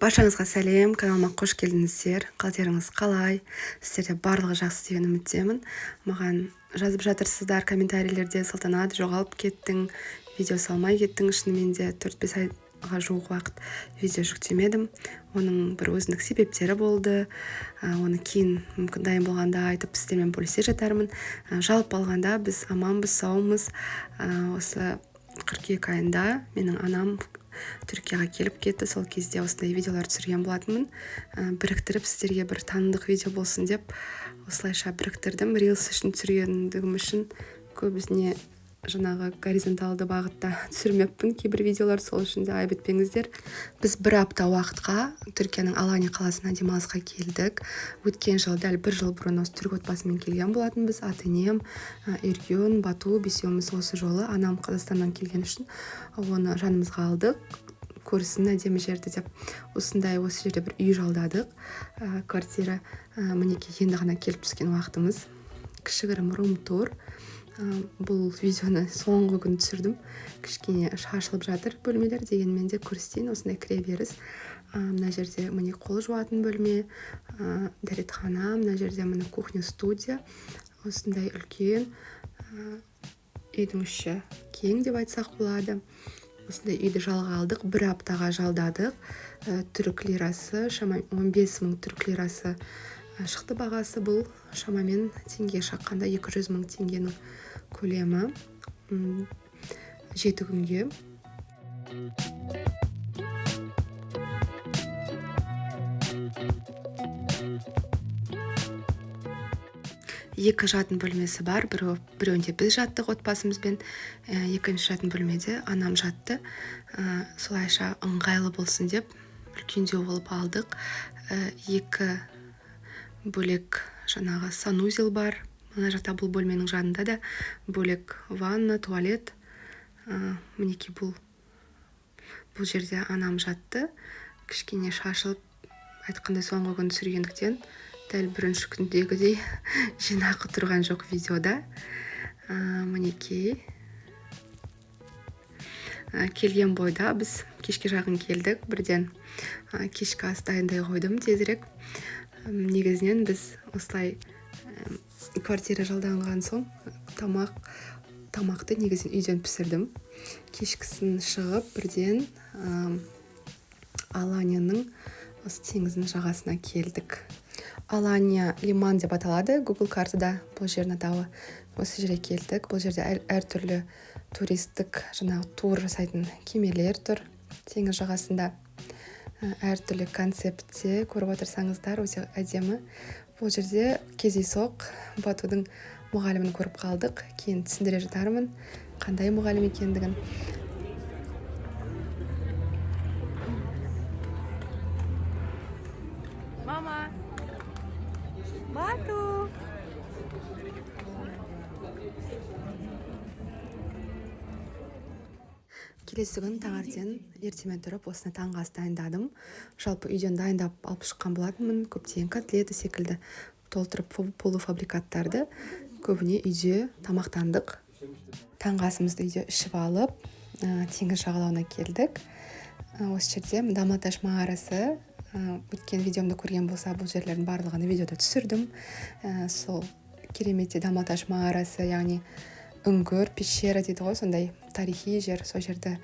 Баршаңызға сәлем, каналыма қош келдіңіздер. Қалдарыңыз қалай? Сіздерде барлығы жақсы деген үміттемін. Маған жазып жатырсыздар комментарийлерде: Салтанат, жоғалып кеттің, видео салмай кеттің. Шынымен де 4-5 айға жуық уақыт видео жүктемедім. Оның бір өзіндік себептері болды. Оны кейін мүмкін дайын болғанда айтып сіздермен бөлісе жатармын. Жалпы алғанда біз аманбыз, саумыз. Осы қыркүйек айында менің анам Түркияға келіп кетті. Сол кезде осындай видеолар түсірген болатынмын. Біріктіріп сіздерге бір танымдық видео болсын деп осылайша біріктірдім. Reels үшін түсіргендігім үшін көбісіне жаңағы горизонталды бағытта түсірмеппін кейбір видеолар, сол үшін де айып етпеңіздер. Біз бір апта уақытқа Түркияның Алания қаласына демалысқа келдік. Өткен жыл дәл бір жыл бұрын осы түрік отбасымен келген болатынбыз. Ата-енем, Эргюн, Бату бесеуміз осы жолы. Анам Қазақстаннан келген үшін оны жанымызға алдық. Көрсін әдемі жерді деп осындай осы жерде бір үй жалдадық. Квартира мінекей енді ғана келіп түскен уақытымыз. Кішігірім рум-тур. Бұл видеоны соңғы күн түсірдім. Кішкене шашылып жатыр бөлмелер, дегенмен де көрсетейін. Осындай кіреберіс. Мына жерде міне қол жуатын бөлме, дәретхана, мына жерде міне кухня-студия. Осындай үлкен үйдің іші кең деп айтсақ болады. Осындай үйді жалға алдық, бір аптаға жалдадық. Түрік лирасы, шамамен 15 000 түрік лирасы шықты бағасы. Бұл шамамен теңге шаққанда 200 000 теңгенің көлемі 7 күнге. Екі жатын бөлмесі бар. Біреуінде біз жаттық отбасымызбен, екінші жатын бөлмеде анам жатты. Солайша ыңғайлы болсын деп үлкендеу болып алдық. Екі бөлек жаңағы санузел бар. Мына жақта бұл бөлменің жанында да бөлек ванна, туалет. Мінекей бұл жерде анам жатты. Кішкене шашылып, айтқандай соңғы күн түсіргендіктен дәл бірінші күндегідей жинақы тұрған жоқ видеода. Мінекей келген бойда біз кешке жақын келдік. Бірден кешкі ас дайындай қойдым тезірек. Негізінен біз осылай квартира жалданған соң тамақты негізінен үйден пісірдім. Кешкісін шығып бірден Аланияның осы теңіздің жағасына келдік. Алания лиман деп аталады Google картада. Бұл жердің атауы. Осы жерге келдік. Бұл жерде әртүрлі туристік жаңағы тур жасайтын кемелер тұр. Теңіз жағасында әртүрлі концептте көріп отырсаңыздар, өте әдемі. Бұл жерде кездейсоқ Батудың мұғалімін көріп қалдық. Кейін түсіндіре жатармын қандай мұғалім екендігін. Мама! Бату! Келесі күн таңертең ертемен тұрып осыны таңғы ас дайындадым. Жалпы үйден дайындап алып шыққан болатынмын. Көптеген котлеті секілді толтырып полуфабрикаттарды көбіне үйде тамақтандық. Таңғы асымызды үйде ішіп алып, теңіз жағалауына келдік. Осы жерде Даматаш мағарасы. Өткен видеомды көрген болса, бұл жерлердің барлығын видеода түсірдім. Сол кереметте Даматаш мағарасы, яғни үңгір, пещера дейді ғой, сондай тарихи жер. Сол жерді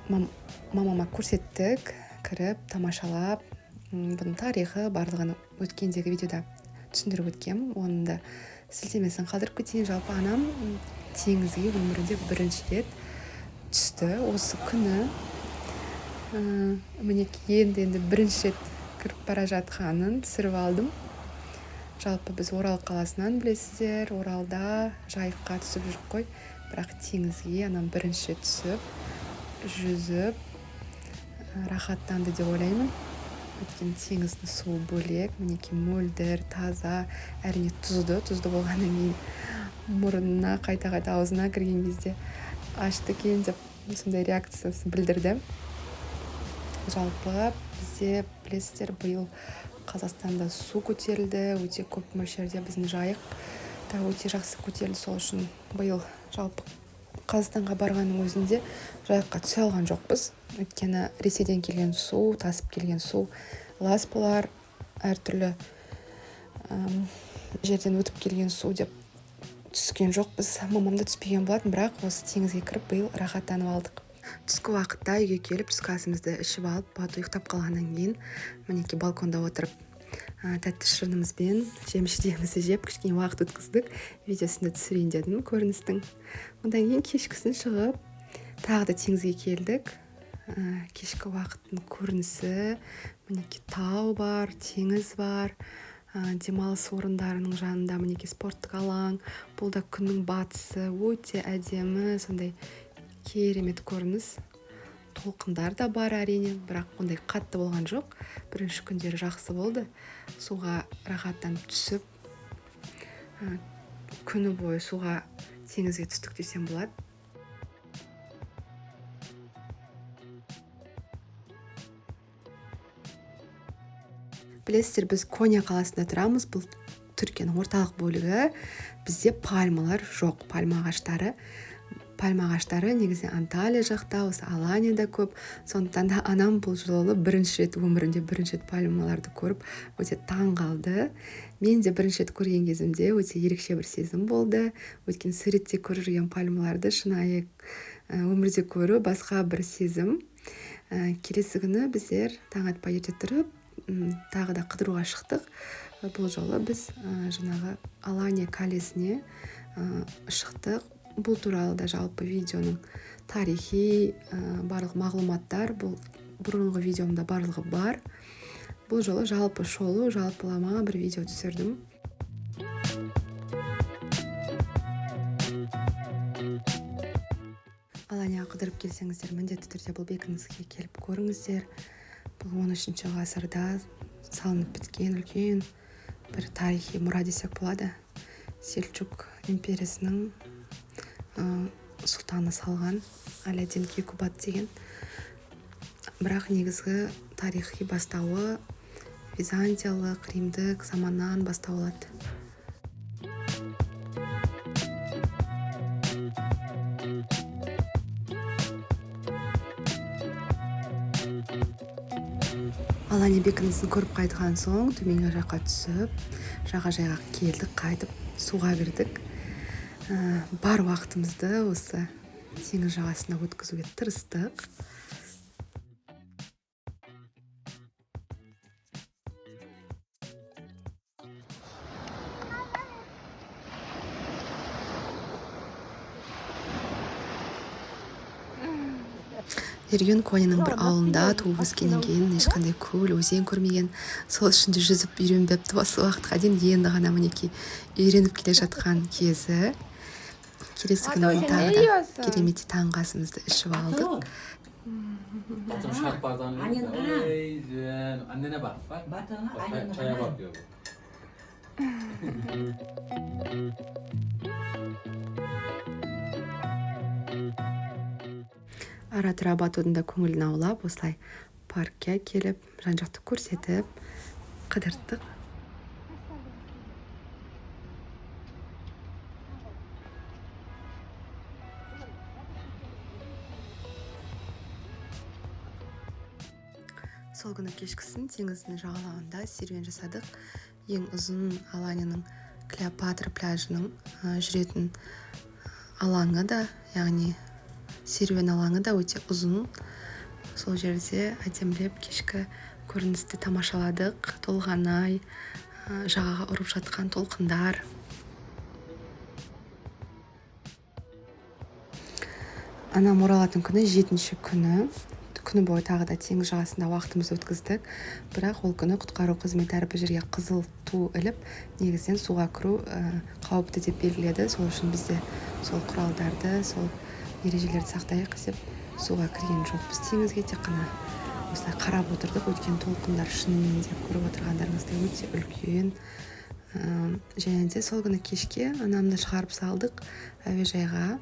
мамама көрсеттік, кіріп, тамашалап, бұның тарихы барлығын өткендегі видеода түсіндіріп өткем. Оның да сілтемесін қалдырып кетейін. Жалпы анам теңізге өмірінде бірінші рет түсті. Осы күні мінекей енді бірінші рет кіріп бара жатқанын түсіріп алдым. Жалпы біз Орал қаласынан білесіздер, Оралда жайыққа түсіп жүріп қой. Бірақ теңізге анам бірінші түсіп, жүзіп, рахаттанды деп ойлаймын. Өткен теңіздің суы бөлек, мінекей мөлдір, таза, әрине тұзды болғаннан кейін мұрнына қайта-қайта аузына кірген кезде ашты екен деп сондай реакциясын білдірді. Жалпы бізде білесіздер, биыл Қазақстанда су көтерілді, өте көп мөлшерде. Біздің жайық та өте жақсы көтерілді. Сол үшін биыл жалпы Қазақстанға барғанның өзінде жайыққа түсе алған жоқпыз. өйткені Ресейден келген су, тасып келген су лас болар, әртүрлі жерден өтіп келген су деп түскен жоқпыз. Мамамда түспеген болатын, бірақ осы теңізге кіріп биыл рахаттанып алдық. Түскі уақытта үйге келіп түскі асымызды ішіп алып, Бату ұйықтап қалғаннан кейін мінекей балконда отырып тәтті шырынымызбен жеміс-жидегімізді жеп кішкене уақыт өткіздік. Видеосында түсірейін дедім көріністің. Одан кейін кешкісін шығып тағы да теңізге келдік. Кешкі уақыттың көрінісі, мінекей тау бар, теңіз бар, демалыс орындарының жанында мінекей спорттық алаң. Бұл да күннің батысы, өте әдемі, сондай керемет көрініс. Толқындар да бар әрине, бірақ ондай қатты болған жоқ. Бірінші күндері жақсы болды. Суға рахаттанып түсіп, күні бойы суға теңізге түстік десем болады. Білесіздер, біз Коня қаласында тұрамыз. Бұл Түркияның орталық бөлігі. Бізде пальмалар жоқ, пальма ағаштары негізі Анталия жақта, осы Аланияда көп. Сондықтан да анам бұл жолы өмірінде бірінші рет пальмаларды көріп, өте таң қалды. Мен де бірінші рет көрген кезімде өте ерекше бір сезім болды. Өйткені суретте көріп жүрген пальмаларды шынайы өмірде көру басқа бір сезім. Келесі күні біздер таң атпай ерте тұрып, тағы да қыдыруға шықтық. Бұл жолы біз жаңағы Алания калесіне шықтық. Бұл туралы да жалпы видеоның тарихи барлық мағлұматтар бұл бұрынғы видеомда барлығы бар. Бұл жолы жалпылама бір видео түсірдім. Аланияға қыдырып келсеңіздер, міндетті түрде бұл бекініске келіп көріңіздер. Бұл 13 ғасырда салынып біткен үлкен бір тарихи мұра десек болады. Селчук империясының сұлтаны салған, Алядин Кекубат деген. Бірақ негізгі тарихи бастауы византиялық, римдік заманнан бастау алады. Алания бекінісін көріп қайтқан соң төменгі жаққа түсіп, жағажайға келдік, қайтып суға кірдік. Бар уақытымызды осы теңіз жағасында өткізуге тырыстық. Ерген Коняның бір ауылында туып өскеннен кейін ешқандай көл, өзен көрмеген, сол үшін де жүзіп үйренбепті. Осы уақытқа дейін енді ғана мінекей үйреніп келе жатқан кезі. Келесі күні тағы да керемет таңғы асымызды ішіп алдық. Ара-тұра Батудың да көңілін аулап, осылай паркке келіп, жан-жақты көрсетіп, қыдырттық. Сол күні кешкісін теңіздің жағалауында серуен жасадық. Ең ұзын Аланияның Клеопатра пляжының жүретін алаңы да, яғни серуен алаңы да өте ұзын. Сол жерде әдемілеп кешкі көріністі тамашаладық. Толғанай, жағаға ұрып жатқан толқындар. Анам оралатын күні 7-ші күні. Күні бойы тағы да теңіз жағасында уақытымызды өткіздік. Бірақ ол күні құтқару қызметі әрбір жерге қызыл ту іліп, негізден суға кіру қауіпті деп белгіледі. Сол үшін бізде сол құралдарды, сол ережелерді сақтайық деп суға кірген жоқпыз. Теңізге тек қана осылай қарап отырдық. Өткен толқындар шынымен де көріп отырғандарыңыздай өте үлкен. Және де сол күні кешке анамды шығарып салдық әуежайға.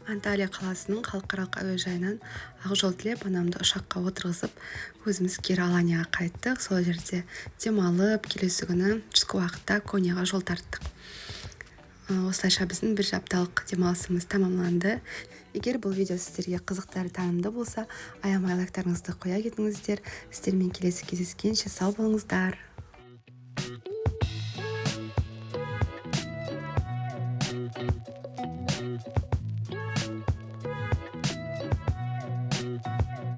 Анталия қаласының халықаралық әуежайынан ақ жол тілеп, анамды ұшаққа отырғызып, өзіміз кері Аланияға қайттық. Сол жерде демалып, келесі күні түскі уақытта Коняға жол тарттық. осылайша біздің бір апталық демалысымыз тамамланды. Егер бұл видео сіздерге қызықты әрі танымды болса, аямай лайктарыңызды қоя кетіңіздер. Сіздермен келесі кездескенше сау болыңыздар.